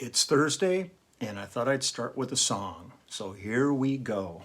It's Thursday, and I thought I'd start with a song. So here we go.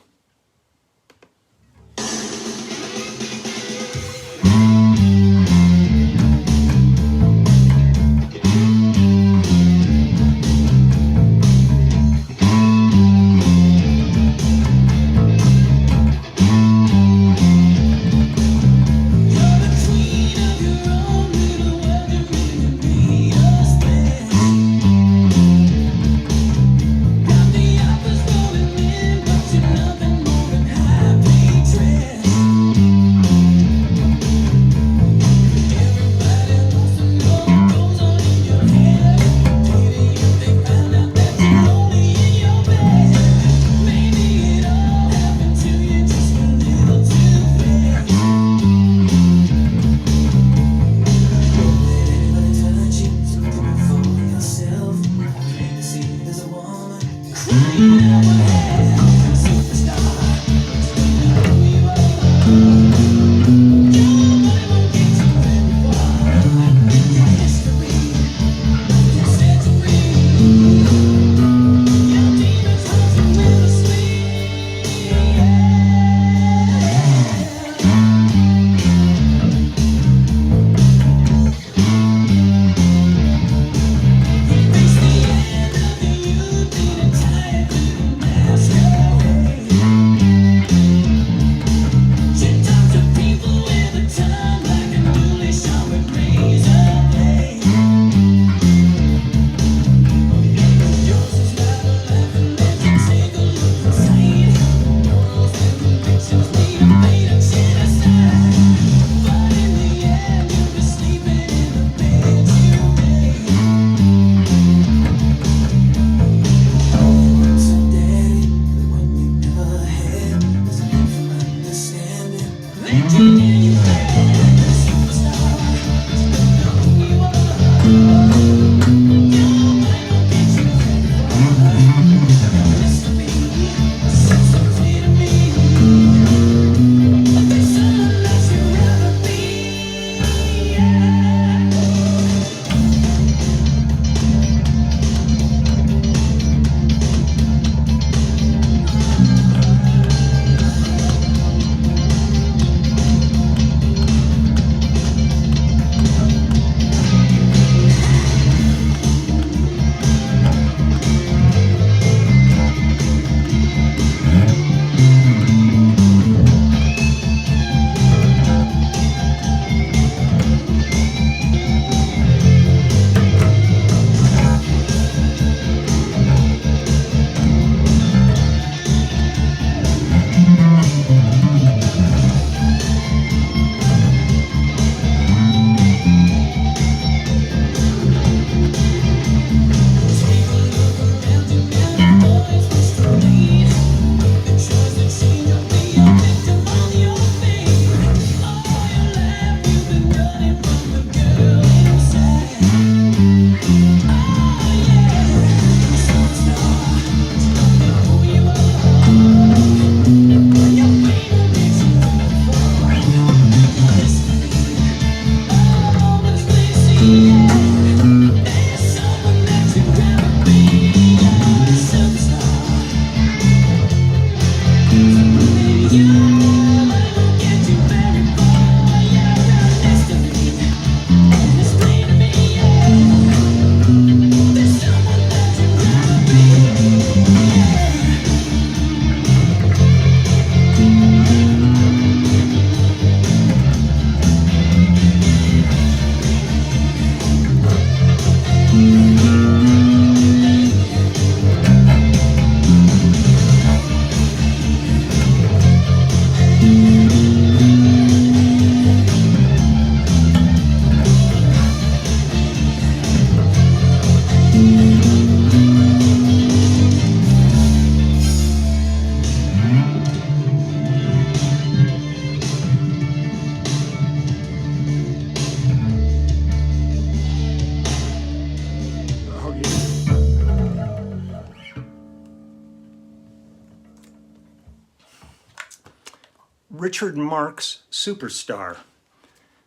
Richard Marx, Superstar.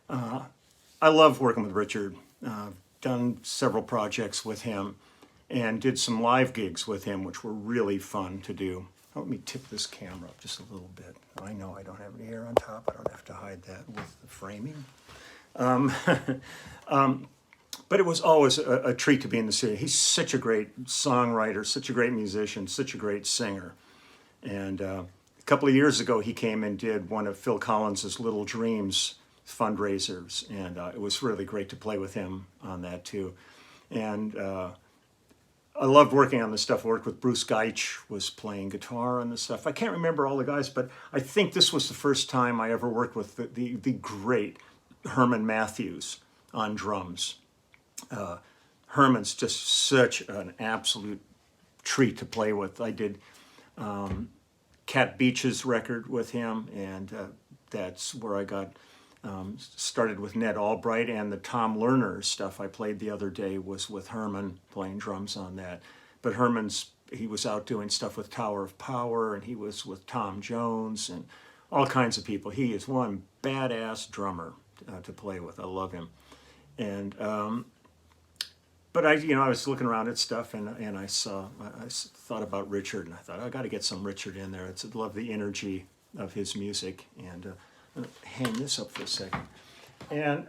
I love working with Richard. I've done several projects with him. and did some live gigs with him, which were really fun to do. Let me tip this camera up just a little bit. I know I don't have any hair on top. I don't have to hide that with the framing. But it was always a treat to be in the studio. He's such a great songwriter, such a great musician, such a great singer. And a couple of years ago, he came and did one of Phil Collins's Little Dreams fundraisers, and it was really great to play with him on that too. And I loved working on this stuff. I worked with Bruce Geitch, was playing guitar on this stuff. I can't remember all the guys, but I think this was the first time I ever worked with the great Herman Matthews on drums. Herman's just such an absolute treat to play with. I did Cat Beach's record with him, and that's where I got started with Ned Albright, and the Tom Lerner stuff I played the other day was with Herman playing drums on that. But he was out doing stuff with Tower of Power, and he was with Tom Jones and all kinds of people. He is one badass drummer to play with. I love him. And but I was looking around at stuff, and I thought about Richard, and I thought I got to get some Richard in there. I love the energy of his music. And I'm gonna hang this up for a second. And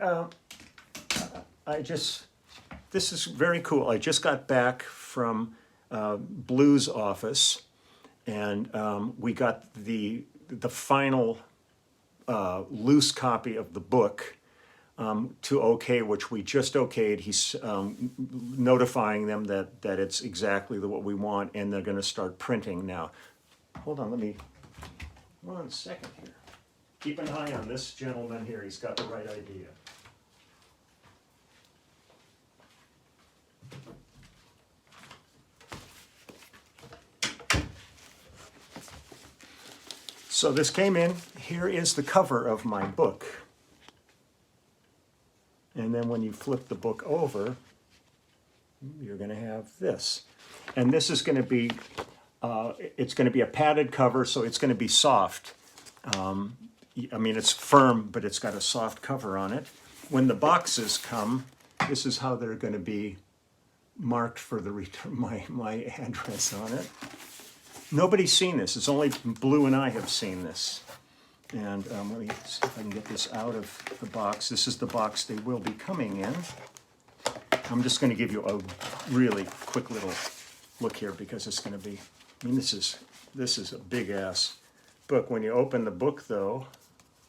this is very cool. I just got back from Blues office, and we got the final loose copy of the book to OK, which we just okayed. He's notifying them that it's exactly what we want, and they're going to start printing now. Hold on, 1 second here. Keep an eye on this gentleman here. He's got the right idea. So this came in. Here is the cover of my book. And then when you flip the book over, you're going to have this. And this is going to be, it's going to be a padded cover, so it's going to be soft. I mean, it's firm, but it's got a soft cover on it. When the boxes come, this is how they're going to be marked for the return, my address on it. Nobody's seen this. It's only Blue and I have seen this. And let me see if I can get this out of the box. This is the box they will be coming in. I'm just going to give you a really quick little look here, because it's going to be, I mean, this is a big ass book. When you open the book, though,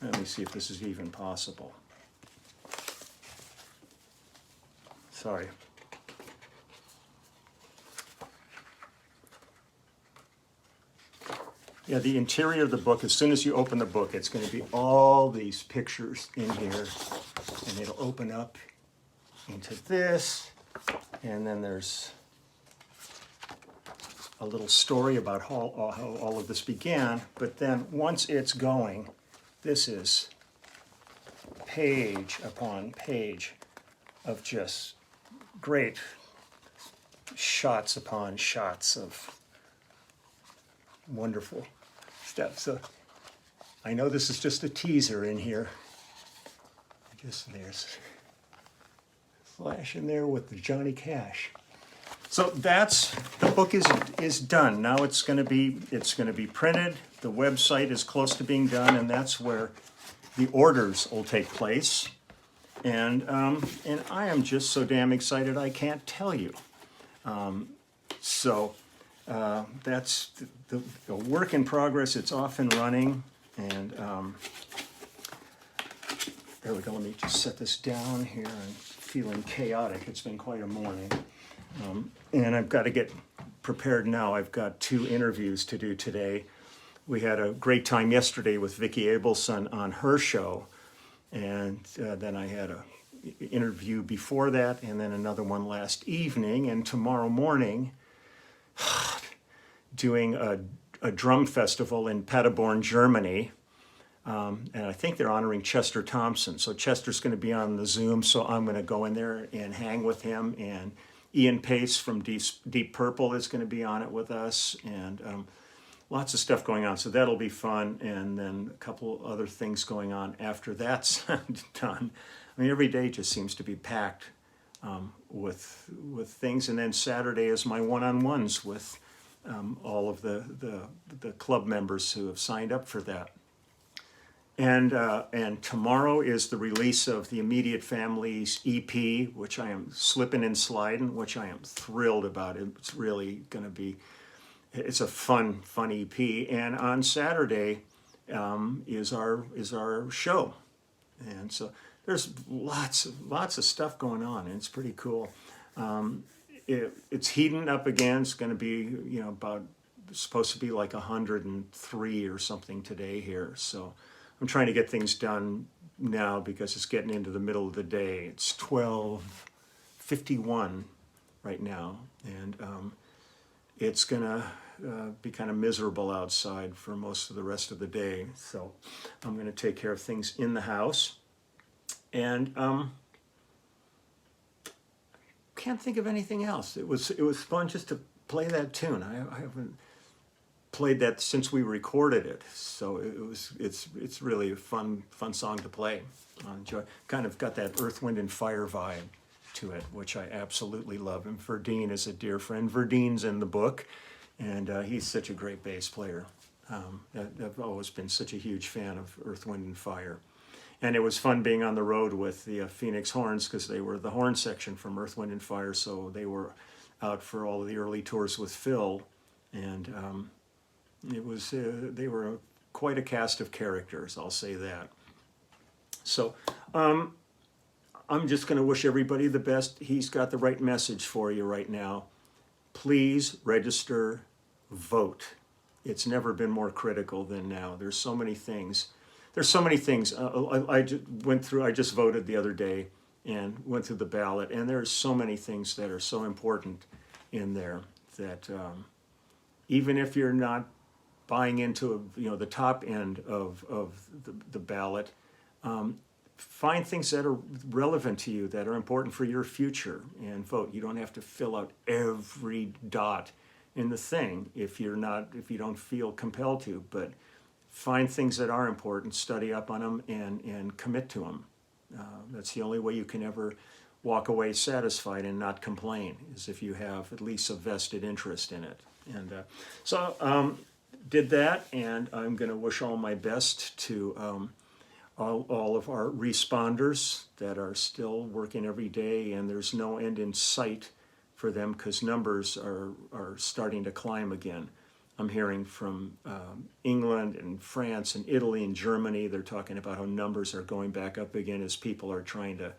let me see if this is even possible. Sorry. Yeah, the interior of the book, as soon as you open the book, it's going to be all these pictures in here, and it'll open up into this, and then there's a little story about how all of this began. But then once it's going, this is page upon page of just great shots upon shots of wonderful stuff. So I know this is just a teaser in here. There's flash in there with the Johnny Cash. So the book is done. Now it's going to be printed. The website is close to being done, and that's where the orders will take place. And I am just so damn excited I can't tell you. That's the work in progress. It's off and running, and there we go. Let me just set this down here. I'm feeling chaotic. It's been quite a morning, and I've got to get prepared now. I've got 2 interviews to do today. We had a great time yesterday with Vicki Abelson on her show, and then I had an interview before that, and then another one last evening, and tomorrow morning doing a drum festival in Paderborn, Germany. And I think they're honoring Chester Thompson. So Chester's going to be on the Zoom, so I'm going to go in there and hang with him. And Ian Pace from Deep Purple is going to be on it with us. And lots of stuff going on. So that'll be fun. And then a couple other things going on after that's done. I mean, every day just seems to be packed with with things, and then Saturday is my one-on-ones with all of the club members who have signed up for that. And tomorrow is the release of the Immediate Families EP, which I am slipping and sliding, which I am thrilled about. It's really going to be, it's a fun EP. And on Saturday is our show, and so there's lots of stuff going on, and it's pretty cool. It's heating up again. It's going to be about, it's supposed to be like 103 or something today here. So I'm trying to get things done now because it's getting into the middle of the day. It's 12:51 right now, and it's gonna be kind of miserable outside for most of the rest of the day. So I'm gonna take care of things in the house, and can't think of anything else. It was fun just to play that tune. I haven't played that since we recorded it, so it's really a fun song to play. I enjoy. Kind of got that Earth, Wind, and Fire vibe to it, which I absolutely love. And Verdine is a dear friend. Verdine's in the book, and he's such a great bass player. I've always been such a huge fan of Earth, Wind, and Fire. And it was fun being on the road with the Phoenix Horns, because they were the horn section from Earth, Wind, and Fire, so they were out for all of the early tours with Phil, and it was they were quite a cast of characters, I'll say that. So I'm just going to wish everybody the best. He's got the right message for you right now. Please register, vote. It's never been more critical than now. There's so many things. I just voted the other day and went through the ballot, and there's so many things that are so important in there that even if you're not buying into the top end of the ballot, find things that are relevant to you, that are important for your future, and vote. You don't have to fill out every dot in the thing if you don't feel compelled to, but find things that are important, study up on them, and commit to them. That's the only way you can ever walk away satisfied and not complain, is if you have at least a vested interest in it. And so did that, and I'm going to wish all my best to all of our responders that are still working every day, and there's no end in sight for them because numbers are starting to climb again. I'm hearing from England and France and Italy and Germany. They're talking about how numbers are going back up again as people are trying to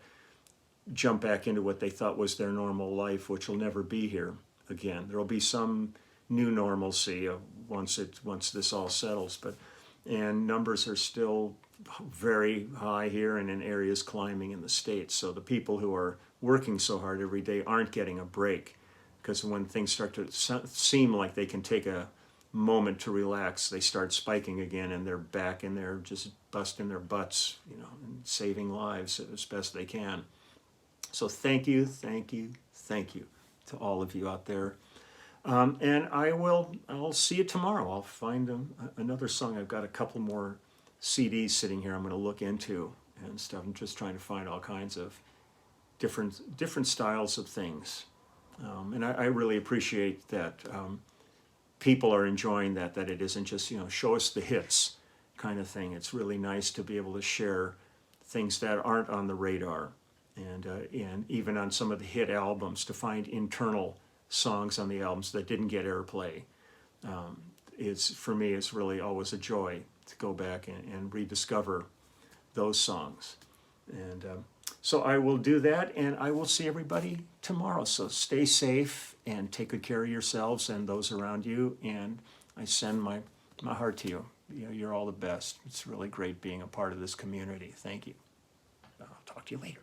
jump back into what they thought was their normal life, which will never be here again. There'll be some new normalcy once this all settles, and numbers are still very high here and in areas climbing in the States. So the people who are working so hard every day aren't getting a break, because when things start to seem like they can take a moment to relax, they start spiking again, and they're back and they're just busting their butts, and saving lives as best they can. So thank you to all of you out there. And I'll see you tomorrow. I'll find another song. I've got a couple more CDs sitting here I'm going to look into and stuff. I'm just trying to find all kinds of different styles of things. And I really appreciate that people are enjoying that it isn't just, show us the hits kind of thing. It's really nice to be able to share things that aren't on the radar. And even on some of the hit albums, to find internal songs on the albums that didn't get airplay. For me, it's really always a joy to go back and rediscover those songs. And so I will do that, and I will see everybody tomorrow. So stay safe and take good care of yourselves and those around you. And I send my heart to you. You're all the best. It's really great being a part of this community. Thank you. I'll talk to you later.